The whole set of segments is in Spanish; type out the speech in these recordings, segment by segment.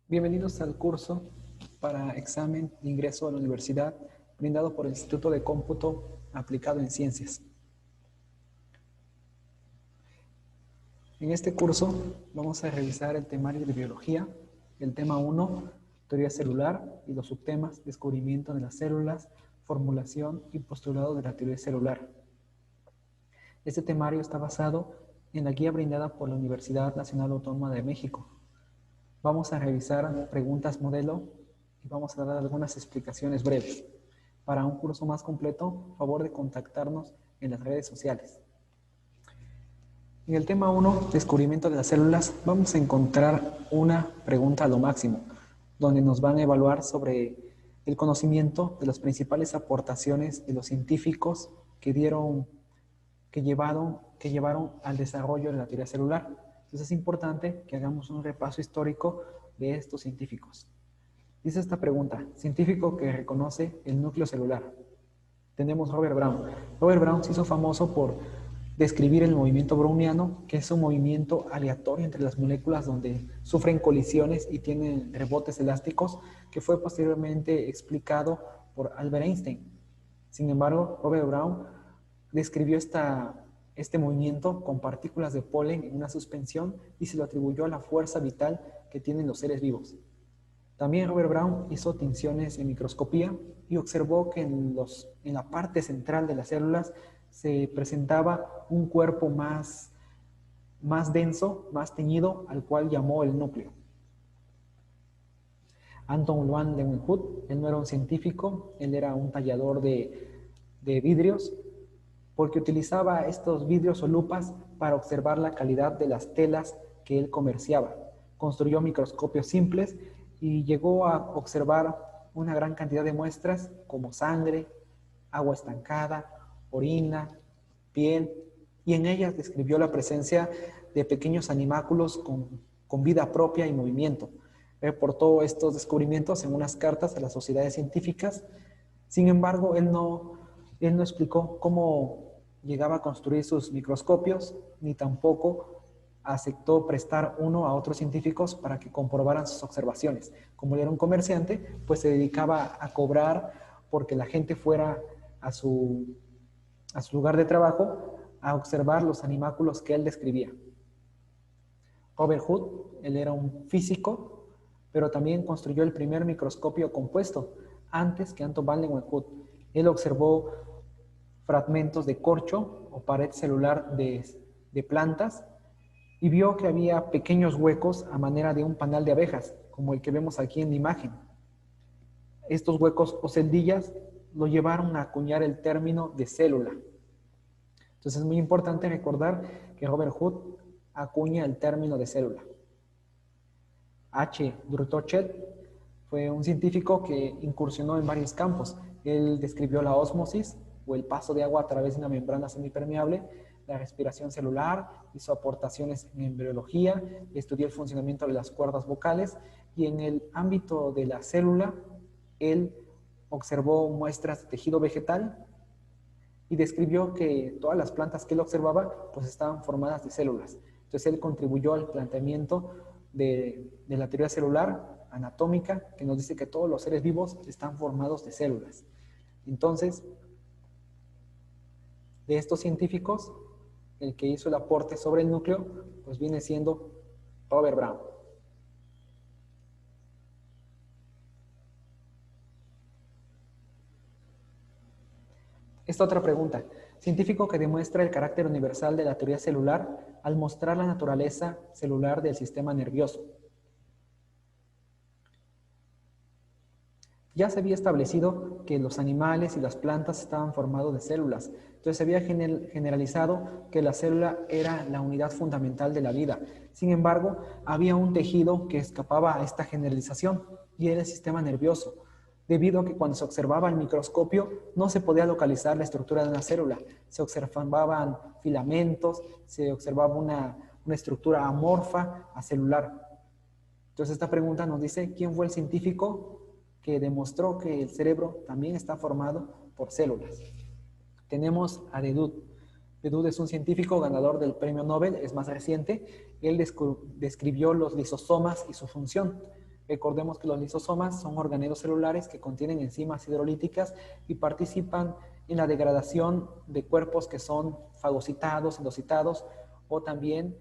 Bienvenidos al curso para examen de ingreso a la universidad brindado por el Instituto de Cómputo Aplicado en Ciencias. En este curso vamos a revisar el temario de biología, el tema 1, teoría celular, y los subtemas, descubrimiento de las células, formulación y postulado de la teoría celular. Este temario está basado en la guía brindada por la Universidad Nacional Autónoma de México. Vamos a revisar preguntas modelo y vamos a dar algunas explicaciones breves. Para un curso más completo, favor de contactarnos en las redes sociales. En el tema 1, descubrimiento de las células, vamos a encontrar una pregunta a lo máximo, donde nos van a evaluar sobre el conocimiento de las principales aportaciones de los científicos que llevaron al desarrollo de la teoría celular. Entonces es importante que hagamos un repaso histórico de estos científicos. Dice esta pregunta: científico que reconoce el núcleo celular. Tenemos Robert Brown. Robert Brown se hizo famoso por describir el movimiento browniano, que es un movimiento aleatorio entre las moléculas donde sufren colisiones y tienen rebotes elásticos, que fue posteriormente explicado por Albert Einstein. Sin embargo, Robert Brown describió este movimiento con partículas de polen en una suspensión y se lo atribuyó a la fuerza vital que tienen los seres vivos. También Robert Brown hizo tinciones en microscopía y observó que en la parte central de las células se presentaba un cuerpo más denso, más teñido, al cual llamó el núcleo. Anton van Leeuwenhoek, él no era un científico, él era un tallador de vidrios, porque utilizaba estos vidrios o lupas para observar la calidad de las telas que él comerciaba. Construyó microscopios simples y llegó a observar una gran cantidad de muestras como sangre, agua estancada, orina, piel, y en ellas describió la presencia de pequeños animáculos con vida propia y movimiento. Reportó estos descubrimientos en unas cartas a las sociedades científicas. Sin embargo, él no explicó cómo llegaba a construir sus microscopios, ni tampoco aceptó prestar uno a otros científicos para que comprobaran sus observaciones. Como él era un comerciante, pues se dedicaba a cobrar porque la gente fuera a su lugar de trabajo a observar los animáculos que él describía. Robert Hooke, él era un físico, pero también construyó el primer microscopio compuesto, antes que Anton van Leeuwenhoek. Él observó fragmentos de corcho o pared celular de plantas y vio que había pequeños huecos a manera de un panal de abejas, como el que vemos aquí en la imagen. Estos huecos o celdillas lo llevaron a acuñar el término de célula. Entonces es muy importante recordar que Robert Hooke acuña el término de célula. H. Druttochet fue un científico que incursionó en varios campos. Él describió la ósmosis, o el paso de agua a través de una membrana semipermeable, la respiración celular, hizo aportaciones en embriología, estudió el funcionamiento de las cuerdas vocales, y en el ámbito de la célula, él observó muestras de tejido vegetal y describió que todas las plantas que él observaba pues estaban formadas de células. Entonces él contribuyó al planteamiento de la teoría celular anatómica, que nos dice que todos los seres vivos están formados de células. Entonces, de estos científicos, el que hizo el aporte sobre el núcleo, pues viene siendo Robert Brown. Esta otra pregunta: científico que demuestra el carácter universal de la teoría celular al mostrar la naturaleza celular del sistema nervioso. Ya se había establecido que los animales y las plantas estaban formados de células. Entonces se había generalizado que la célula era la unidad fundamental de la vida. Sin embargo, había un tejido que escapaba a esta generalización y era el sistema nervioso, debido a que cuando se observaba al microscopio no se podía localizar la estructura de una célula. Se observaban filamentos, se observaba una estructura amorfa a celular. Entonces esta pregunta nos dice: ¿quién fue el científico que demostró que el cerebro también está formado por células? Tenemos a Dedut. Dedut es un científico ganador del premio Nobel, es más reciente. Él describió los lisosomas y su función. Recordemos que los lisosomas son organelos celulares que contienen enzimas hidrolíticas y participan en la degradación de cuerpos que son fagocitados, endocitados o también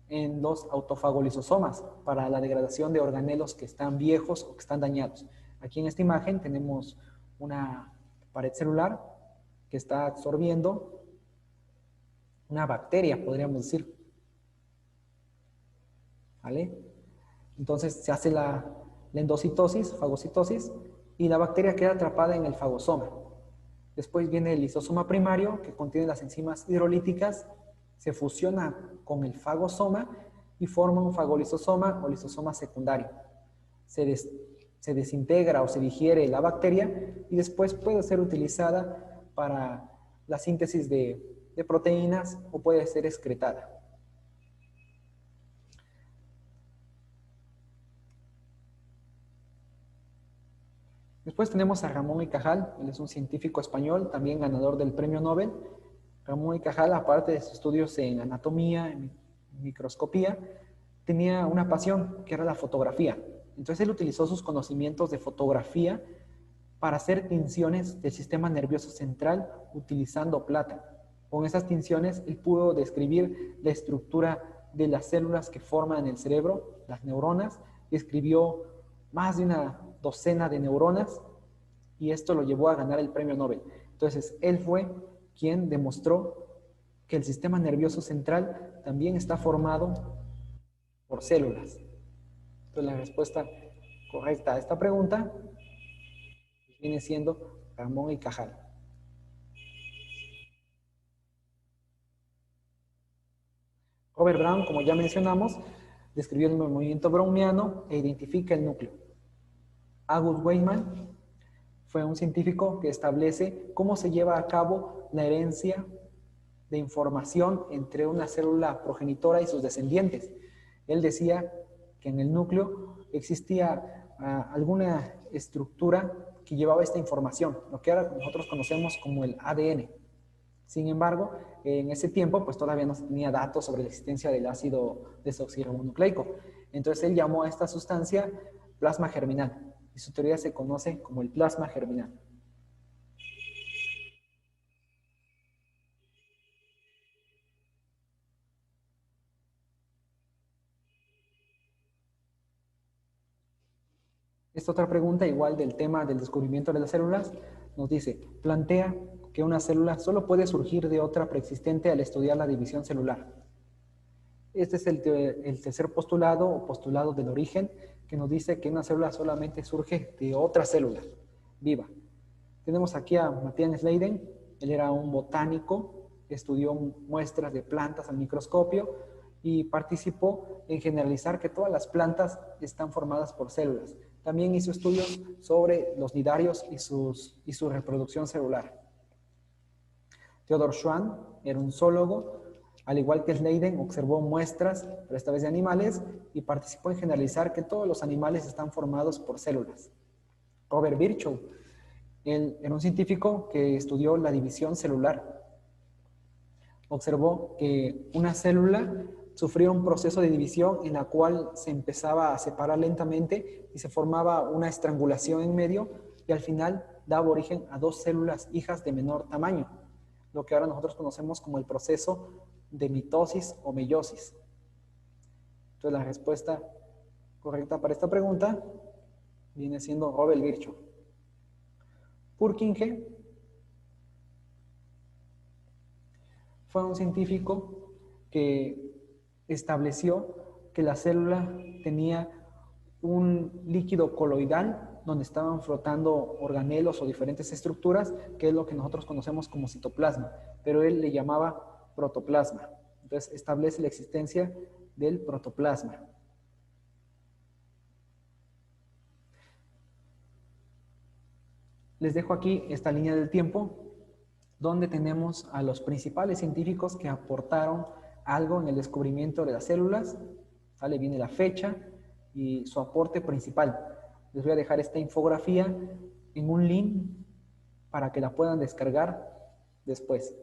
en los autofagolisosomas para la degradación de organelos que están viejos o que están dañados. Aquí en esta imagen tenemos una pared celular que está absorbiendo una bacteria, podríamos decir. ¿Vale? Entonces se hace la endocitosis, fagocitosis, y la bacteria queda atrapada en el fagosoma. Después viene el lisosoma primario, que contiene las enzimas hidrolíticas, se fusiona con el fagosoma y forma un fagolisosoma o lisosoma secundario. Se desintegra o se digiere la bacteria y después puede ser utilizada para la síntesis de proteínas o puede ser excretada. Después tenemos a Ramón y Cajal, él es un científico español, también ganador del premio Nobel. Ramón y Cajal, aparte de sus estudios en anatomía, en microscopía, tenía una pasión que era la fotografía. Entonces él utilizó sus conocimientos de fotografía para hacer tinciones del sistema nervioso central utilizando plata. Con esas tinciones él pudo describir la estructura de las células que forman el cerebro, las neuronas, y escribió más de una docena de neuronas y esto lo llevó a ganar el premio Nobel. Entonces él fue quien demostró que el sistema nervioso central también está formado por células. Entonces la respuesta correcta a esta pregunta viene siendo Ramón y Cajal. Robert Brown, como ya mencionamos, describió el movimiento browniano e identifica el núcleo. August Weismann fue un científico que establece cómo se lleva a cabo la herencia de información entre una célula progenitora y sus descendientes. Él decía que en el núcleo existía alguna estructura que llevaba esta información, lo que ahora nosotros conocemos como el ADN. Sin embargo, en ese tiempo, pues todavía no se tenía datos sobre la existencia del ácido desoxirribonucleico. Entonces él llamó a esta sustancia plasma germinal y su teoría se conoce como el plasma germinal. Esta otra pregunta, igual del tema del descubrimiento de las células, nos dice, plantea que una célula solo puede surgir de otra preexistente al estudiar la división celular. Este es el tercer postulado o postulado del origen, que nos dice que una célula solamente surge de otra célula viva. Tenemos aquí a Matthias Leiden, él era un botánico, estudió muestras de plantas al microscopio y participó en generalizar que todas las plantas están formadas por células. También hizo estudios sobre los nidarios y su reproducción celular. Theodor Schwann era un zoólogo, al igual que Leiden, observó muestras, pero esta vez de animales, y participó en generalizar que todos los animales están formados por células. Robert Virchow, él era un científico que estudió la división celular. Observó que una célula sufría un proceso de división en la cual se empezaba a separar lentamente y se formaba una estrangulación en medio y al final daba origen a dos células hijas de menor tamaño, lo que ahora nosotros conocemos como el proceso de mitosis o meiosis. Entonces la respuesta correcta para esta pregunta viene siendo Robert Virchow. Purkinje fue un científico que estableció que la célula tenía un líquido coloidal donde estaban flotando organelos o diferentes estructuras, que es lo que nosotros conocemos como citoplasma, pero él le llamaba protoplasma. Entonces establece la existencia del protoplasma. Les dejo aquí esta línea del tiempo donde tenemos a los principales científicos que aportaron algo en el descubrimiento de las células. ¿Sale? Viene la fecha y su aporte principal. Les voy a dejar esta infografía en un link para que la puedan descargar después.